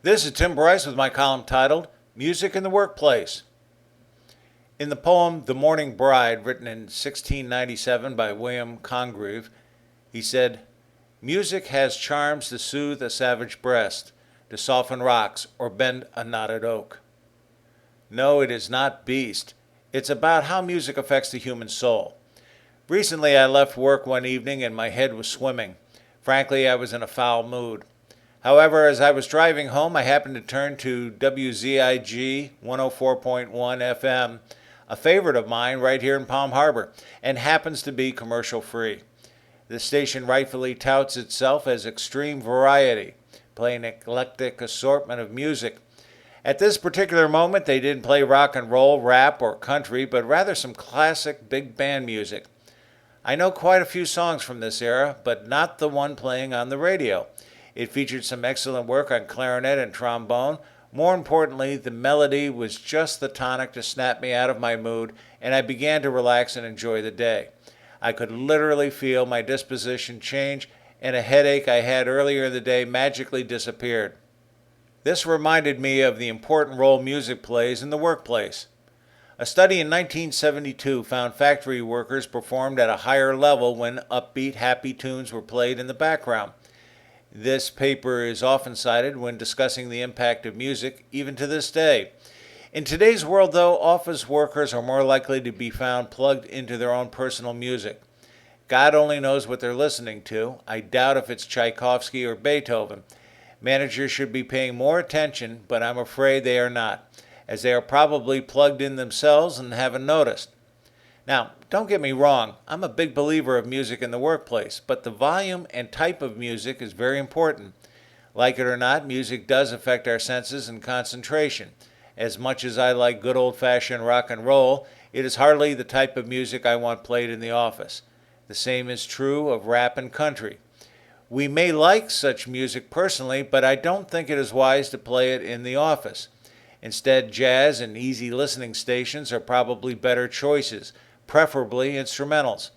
This is Tim Bryce with my column titled Music in the Workplace. In the poem The Morning Bride, written in 1697 by William Congreve, he said, "Music has charms to soothe a savage breast, to soften rocks or bend a knotted oak." No, it is not beast. It's about how music affects the human soul. Recently I left work one evening and my head was swimming. Frankly, I was in a foul mood. However, as I was driving home, I happened to turn to WZIG 104.1 FM, a favorite of mine right here in Palm Harbor, and happens to be commercial free. The station rightfully touts itself as extreme variety, playing an eclectic assortment of music. At this particular moment, they didn't play rock and roll, rap, or country, but rather some classic big band music. I know quite a few songs from this era, but not the one playing on the radio. It featured some excellent work on clarinet and trombone. More importantly, the melody was just the tonic to snap me out of my mood, and I began to relax and enjoy the day. I could literally feel my disposition change, and a headache I had earlier in the day magically disappeared. This reminded me of the important role music plays in the workplace. A study in 1972 found factory workers performed at a higher level when upbeat, happy tunes were played in the background. This paper is often cited when discussing the impact of music, even to this day. In today's world, though, office workers are more likely to be found plugged into their own personal music. God only knows what they're listening to. I doubt if it's Tchaikovsky or Beethoven. Managers should be paying more attention, but I'm afraid they are not, as they are probably plugged in themselves and haven't noticed. Now, don't get me wrong, I'm a big believer of music in the workplace, but the volume and type of music is very important. Like it or not, music does affect our senses and concentration. As much as I like good old-fashioned rock and roll, it is hardly the type of music I want played in the office. The same is true of rap and country. We may like such music personally, but I don't think it is wise to play it in the office. Instead, jazz and easy listening stations are probably better choices, preferably instrumentals.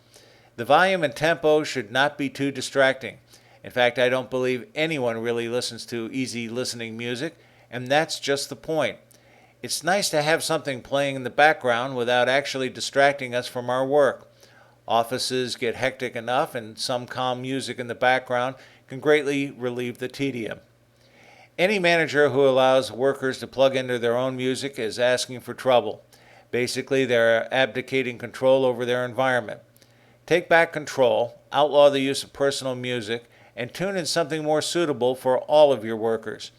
The volume and tempo should not be too distracting. In fact, I don't believe anyone really listens to easy listening music, and that's just the point. It's nice to have something playing in the background without actually distracting us from our work. Offices get hectic enough, and some calm music in the background can greatly relieve the tedium. Any manager who allows workers to plug into their own music is asking for trouble. Basically, they're abdicating control over their environment. Take back control, outlaw the use of personal music, and tune in something more suitable for all of your workers.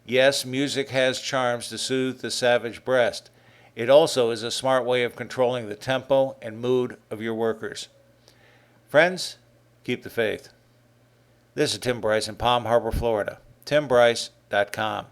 Yes, music has charms to soothe the savage breast. It also is a smart way of controlling the tempo and mood of your workers. Friends, keep the faith. This is Tim Bryce in Palm Harbor, Florida. TimBryce.com.